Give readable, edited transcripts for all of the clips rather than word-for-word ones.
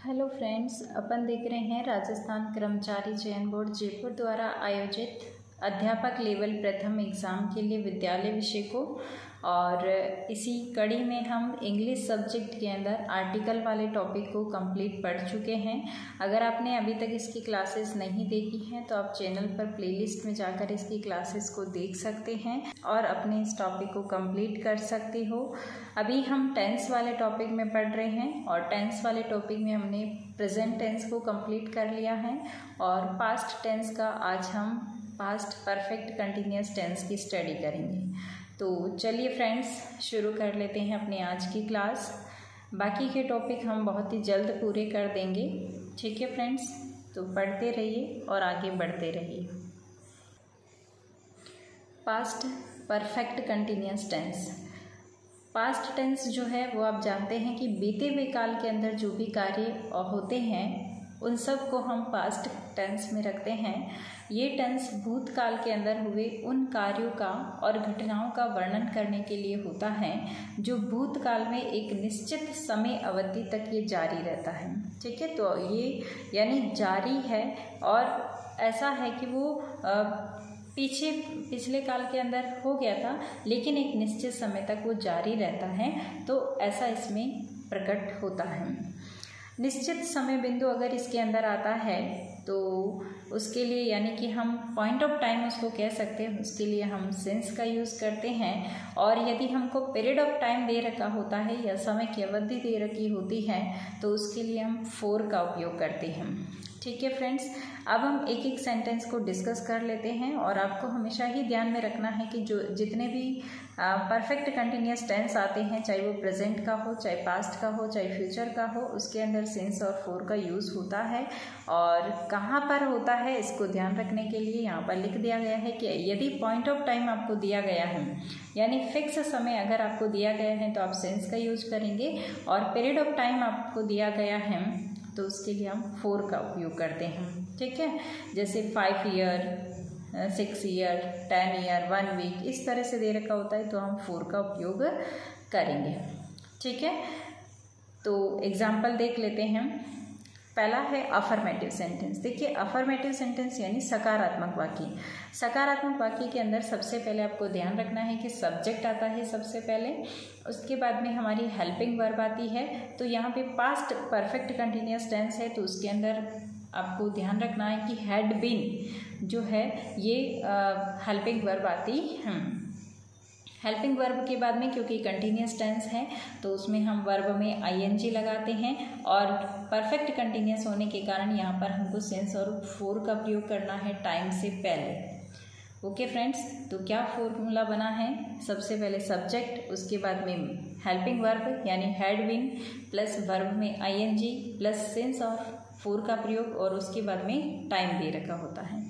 Hello friends, अपन देख रहे हैं राजस्थान कर्मचारी चयन बोर्ड जयपुर द्वारा आयोजित अध्यापक लेवल प्रथम एग्ज़ाम के लिए विद्यालय विषय को। और इसी कड़ी में हम इंग्लिश सब्जेक्ट के अंदर आर्टिकल वाले टॉपिक को कंप्लीट पढ़ चुके हैं। अगर आपने अभी तक इसकी क्लासेस नहीं देखी हैं तो आप चैनल पर प्लेलिस्ट में जाकर इसकी क्लासेस को देख सकते हैं और अपने इस टॉपिक को कंप्लीट कर सकते हो। अभी हम टेंस वाले टॉपिक में पढ़ रहे हैं और टेंस वाले टॉपिक में हमने प्रेजेंट टेंस को कंप्लीट कर लिया है और पास्ट टेंस का आज हम पास्ट परफेक्ट कंटिन्यूअस टेंस की स्टडी करेंगे। तो चलिए फ्रेंड्स, शुरू कर लेते हैं अपनी आज की क्लास। बाकी के टॉपिक हम बहुत ही जल्द पूरे कर देंगे, ठीक है फ्रेंड्स। तो पढ़ते रहिए और आगे बढ़ते रहिए। Past perfect continuous tense. Past tense जो है वो आप जानते हैं कि बीते हुए काल के अंदर जो भी कार्य होते हैं उन सब को हम पास्ट टेंस में रखते हैं। ये टेंस भूतकाल के अंदर हुए उन कार्यों का और घटनाओं का वर्णन करने के लिए होता है जो भूतकाल में एक निश्चित समय अवधि तक ये जारी रहता है, ठीक है। तो ये यानी जारी है और ऐसा है कि वो पिछले काल के अंदर हो गया था लेकिन एक निश्चित समय तक वो जारी रहता है, तो ऐसा इसमें प्रकट होता है। निश्चित समय बिंदु अगर इसके अंदर आता है तो उसके लिए यानी कि हम पॉइंट ऑफ टाइम उसको कह सकते हैं, उसके लिए हम सिंस का यूज़ करते हैं। और यदि हमको पीरियड ऑफ टाइम दे रखा होता है या समय की अवधि दे रखी होती है तो उसके लिए हम फॉर का उपयोग करते हैं, ठीक है फ्रेंड्स। अब हम एक एक सेंटेंस को डिस्कस कर लेते हैं और आपको हमेशा ही ध्यान में रखना है कि जो जितने भी परफेक्ट कंटिन्यूअस टेंस आते हैं, चाहे वो प्रेजेंट का हो, चाहे पास्ट का हो, चाहे फ्यूचर का हो, उसके अंदर सिंस और फॉर का यूज़ होता है। और कहाँ पर होता है इसको ध्यान रखने के लिए यहाँ पर लिख दिया गया है कि यदि पॉइंट ऑफ टाइम आपको दिया गया है यानी फिक्स समय अगर आपको दिया गया है तो आप सिंस का यूज करेंगे, और पीरियड ऑफ टाइम आपको दिया गया है तो उसके लिए हम फॉर का उपयोग करते हैं, ठीक है। जैसे 5 ईयर, 6 ईयर, 10 ईयर, 1 वीक, इस तरह से दे रखा होता है तो हम फॉर का उपयोग करेंगे, ठीक है। तो एग्जाम्पल देख लेते हैं। पहला है अफर्मेटिव सेंटेंस। देखिए, अफर्मेटिव सेंटेंस यानी सकारात्मक वाक्य। सकारात्मक वाक्य के अंदर सबसे पहले आपको ध्यान रखना है कि सब्जेक्ट आता है सबसे पहले, उसके बाद में हमारी हेल्पिंग वर्ब आती है। तो यहाँ पे पास्ट परफेक्ट कंटिन्यूअस टेंस है तो उसके अंदर आपको ध्यान रखना है कि हैड बीन जो है ये हेल्पिंग वर्ब आती है। हेल्पिंग वर्ब के बाद में क्योंकि कंटिन्यूअस टेंस है तो उसमें हम वर्ब में आईएनजी लगाते हैं और परफेक्ट कंटिन्यूअस होने के कारण यहाँ पर हमको सिंस और फॉर का प्रयोग करना है टाइम से पहले। ओके फ्रेंड्स, तो क्या फॉर्मूला बना है? सबसे पहले सब्जेक्ट, उसके बाद में हेल्पिंग वर्ब यानी हैड बीन प्लस वर्ब में आईएनजी प्लस सिंस और फॉर का प्रयोग और उसके बाद में टाइम दे रखा होता है।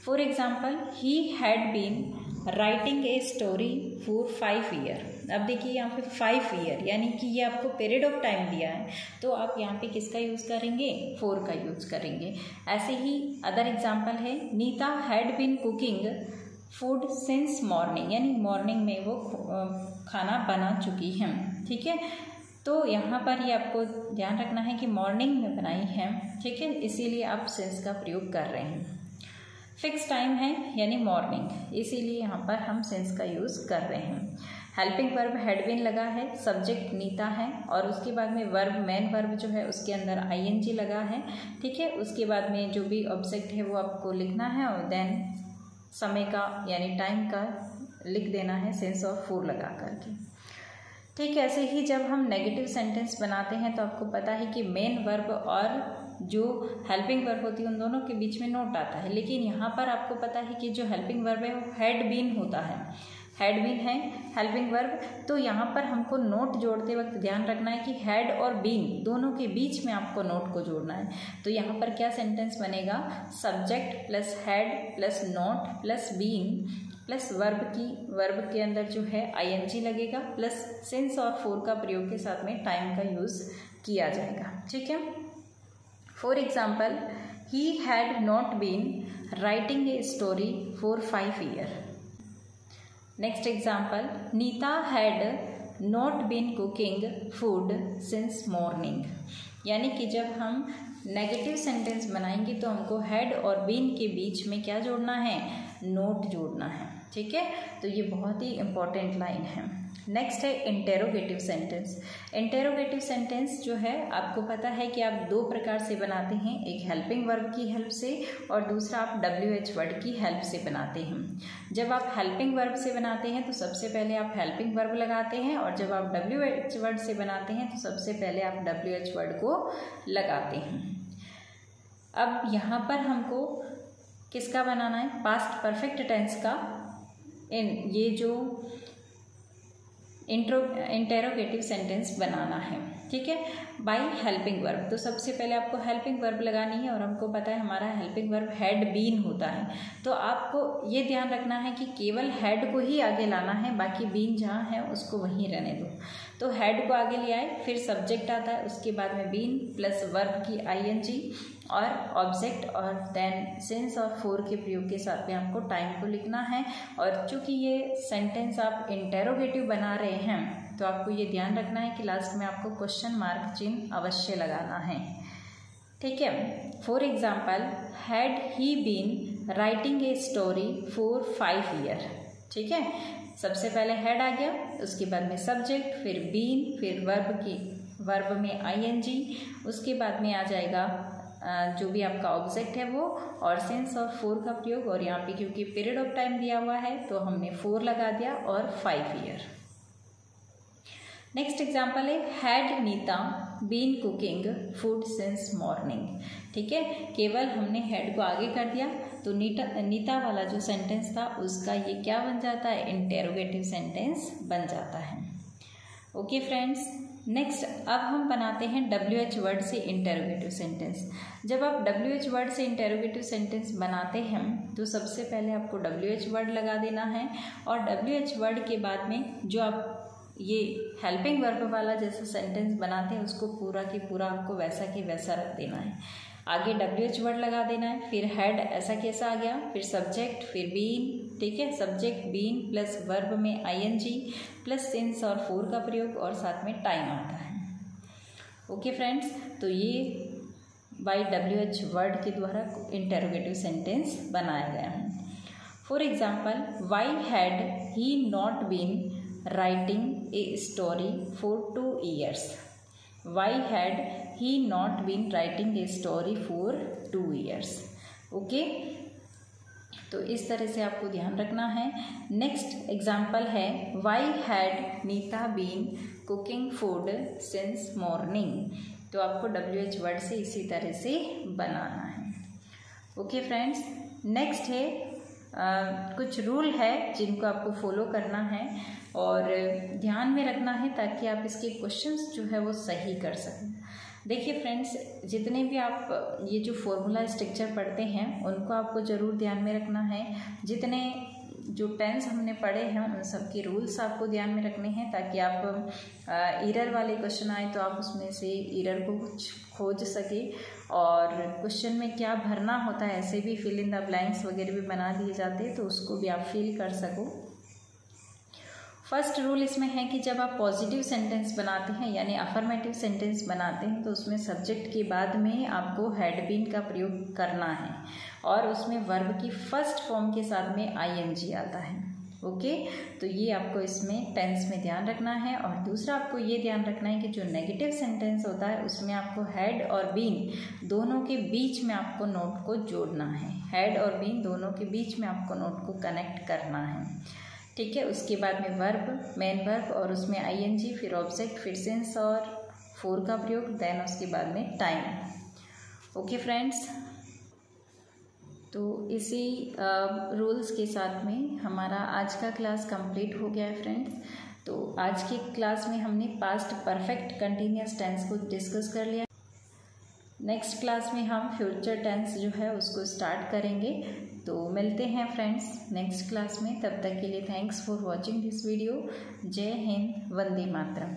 For example, he had been writing a story for 5 year. अब देखिए यहाँ पे 5 ईयर यानी कि ये आपको पीरियड ऑफ टाइम दिया है तो आप यहाँ पे किसका यूज़ करेंगे? फॉर का यूज़ करेंगे। ऐसे ही अदर एग्जाम्पल है, Nita had been cooking food since morning, यानी मॉर्निंग में वो खाना बना चुकी हैं, ठीक है। तो यहाँ पर ये आपको ध्यान रखना है कि मॉर्निंग में बनाई है, ठीक है, इसीलिए आप सिंस का प्रयोग कर रहे हैं। फिक्स टाइम है यानी मॉर्निंग, इसीलिए यहाँ पर हम सिंस का यूज़ कर रहे हैं। हेल्पिंग वर्ब हैड बीन लगा है, सब्जेक्ट नीता है और उसके बाद में वर्ब मेन वर्ब जो है उसके अंदर आईएनजी लगा है, ठीक है। उसके बाद में जो भी ऑब्जेक्ट है वो आपको लिखना है और देन समय का यानी टाइम का लिख देना है सिंस और फॉर लगा करके, ठीक है। ऐसे ही जब हम नेगेटिव सेंटेंस बनाते हैं तो आपको पता है कि मेन वर्ब और जो हेल्पिंग वर्ब होती है उन दोनों के बीच में नोट आता है, लेकिन यहाँ पर आपको पता है कि जो हेल्पिंग वर्ब है वो हैड बीन होता है, हैड बीन है हेल्पिंग वर्ब। तो यहाँ पर हमको नोट जोड़ते वक्त ध्यान रखना है कि हैड और बीन दोनों के बीच में आपको नोट को जोड़ना है। तो यहाँ पर क्या सेंटेंस बनेगा? Subject plus had plus not plus been plus verb के अंदर जो है आईएनजी लगेगा प्लस सिंस और फॉर का प्रयोग के साथ में टाइम का यूज़ किया जाएगा, ठीक है। For example, he had not been writing a story for 5 year. Next example, Nita had not been cooking food since morning. यानी कि जब हम नेगेटिव सेंटेंस बनाएंगे तो हमको हैड और बीन के बीच में क्या जोड़ना है, नोट जोड़ना है। ठीक है, तो ये बहुत ही इंपॉर्टेंट लाइन है। नेक्स्ट है इंटेरोगेटिव सेंटेंस। इंटेरोगेटिव सेंटेंस जो है आपको पता है कि आप दो प्रकार से बनाते हैं, एक हेल्पिंग वर्ब की हेल्प से और दूसरा आप WH वर्ड की हेल्प से बनाते हैं। जब आप हेल्पिंग वर्ब से बनाते हैं तो सबसे पहले आप हेल्पिंग वर्ब लगाते हैं और जब आप WH वर्ड से बनाते हैं तो सबसे पहले आप WH वर्ड को लगाते हैं। अब यहाँ पर हमको किसका बनाना है, पास्ट परफेक्ट टेंस का ये जो इंटेरोगेटिव सेंटेंस बनाना है। ठीक है, बाय हेल्पिंग वर्ब। तो सबसे पहले आपको हेल्पिंग वर्ब लगानी है और हमको पता है हमारा हेल्पिंग वर्ब हैड बीन होता है, तो आपको ये ध्यान रखना है कि केवल हैड को ही आगे लाना है, बाकी बीन जहाँ है उसको वहीं रहने दो। तो हैड को आगे ले आए, फिर सब्जेक्ट आता है, उसके बाद में बीन प्लस वर्ब की ING और ऑब्जेक्ट और देन सिंस और फोर के प्रयोग के साथ में आपको टाइम को लिखना है। और चूंकि ये सेंटेंस आप इंटेरोगेटिव बना रहे हैं तो आपको ये ध्यान रखना है कि लास्ट में आपको क्वेश्चन मार्क चिन्ह अवश्य लगाना है। ठीक है, for example had he been writing a story for 5 year. ठीक है, सबसे पहले हैड आ गया, उसके बाद में सब्जेक्ट, फिर बीन, फिर वर्ब में ING, उसके बाद में आ जाएगा जो भी आपका ऑब्जेक्ट है वो, और सिंस और फोर का प्रयोग। और यहाँ पे क्योंकि पीरियड ऑफ टाइम दिया हुआ है तो हमने 4 लगा दिया और 5 ईयर। नेक्स्ट एग्जाम्पल है had Nita been cooking food since morning. ठीक है, केवल हमने हैड को आगे कर दिया तो नीता वाला जो सेंटेंस था उसका ये क्या बन जाता है, इंटेरोगेटिव सेंटेंस बन जाता है। ओके फ्रेंड्स, नेक्स्ट अब हम बनाते हैं WH वर्ड से इंटेरोगेटिव सेंटेंस। जब आप WH वर्ड से इंटेरोगेटिव सेंटेंस बनाते हैं तो सबसे पहले आपको WH वर्ड लगा देना है और WH वर्ड के बाद में जो आप ये हेल्पिंग वर्ब वाला जैसा सेंटेंस बनाते हैं उसको पूरा की पूरा आपको वैसा की वैसा रख देना है। आगे WH वर्ड लगा देना है, फिर हैड ऐसा कैसा आ गया, फिर सब्जेक्ट, फिर बीन। ठीक है, सब्जेक्ट बीन प्लस वर्ब में ING प्लस सिंस और फोर का प्रयोग और साथ में टाइम आता है। ओके फ्रेंड्स, तो ये बाय WH वर्ड के द्वारा इंटेरोगेटिव सेंटेंस बनाया गया है। For example why had he not been writing a story for 2 years। Why had he not been writing a story for 2 years? Okay, तो इस तरह से आपको ध्यान रखना है। नेक्स्ट एग्जाम्पल है Why had Nita been cooking food since morning. तो आपको WH वर्ड से इसी तरह से बनाना है। ओके फ्रेंड्स, नेक्स्ट है कुछ रूल है जिनको आपको फॉलो करना है और ध्यान में रखना है ताकि आप इसके क्वेश्चंस जो है वो सही कर सकें। देखिए फ्रेंड्स, जितने भी आप ये जो फॉर्मूला स्ट्रक्चर पढ़ते हैं उनको आपको ज़रूर ध्यान में रखना है। जितने जो टेंस हमने पढ़े हैं उन सब के रूल्स आपको ध्यान में रखने हैं ताकि आप एरर वाले क्वेश्चन आए तो आप उसमें से एरर को कुछ खोज सके और क्वेश्चन में क्या भरना होता है ऐसे भी फिल इन द ब्लैंक्स वगैरह भी बना दिए जाते हैं तो उसको भी आप फिल कर सको। फर्स्ट रूल इसमें है कि जब आप पॉजिटिव सेंटेंस बनाते हैं यानी अफर्मेटिव सेंटेंस बनाते हैं तो उसमें सब्जेक्ट के बाद में आपको हैड बीन का प्रयोग करना है और उसमें वर्ब की फर्स्ट फॉर्म के साथ में ING आता है। ओके, तो ये आपको इसमें टेंस में ध्यान रखना है। और दूसरा आपको ये ध्यान रखना है कि जो नेगेटिव सेंटेंस होता है उसमें आपको हैड और बीन दोनों के बीच में आपको नोट को जोड़ना है। हैड और बीन दोनों के बीच में आपको नोट को कनेक्ट करना है। ठीक है, उसके बाद में वर्ब, मेन वर्ब और उसमें ING, फिर ऑब्जेक्ट, फिर सिंस और फोर का प्रयोग, देन उसके बाद में टाइम। ओके फ्रेंड्स, तो इसी रूल्स के साथ में हमारा आज का क्लास कंप्लीट हो गया है फ्रेंड्स। तो आज की क्लास में हमने पास्ट परफेक्ट कंटिन्यूअस टेंस को डिस्कस कर लिया। नेक्स्ट क्लास में हम फ्यूचर टेंस जो है उसको स्टार्ट करेंगे। तो मिलते हैं फ्रेंड्स नेक्स्ट क्लास में, तब तक के लिए thanks for watching this video. जय हिंद, वंदे मातरम।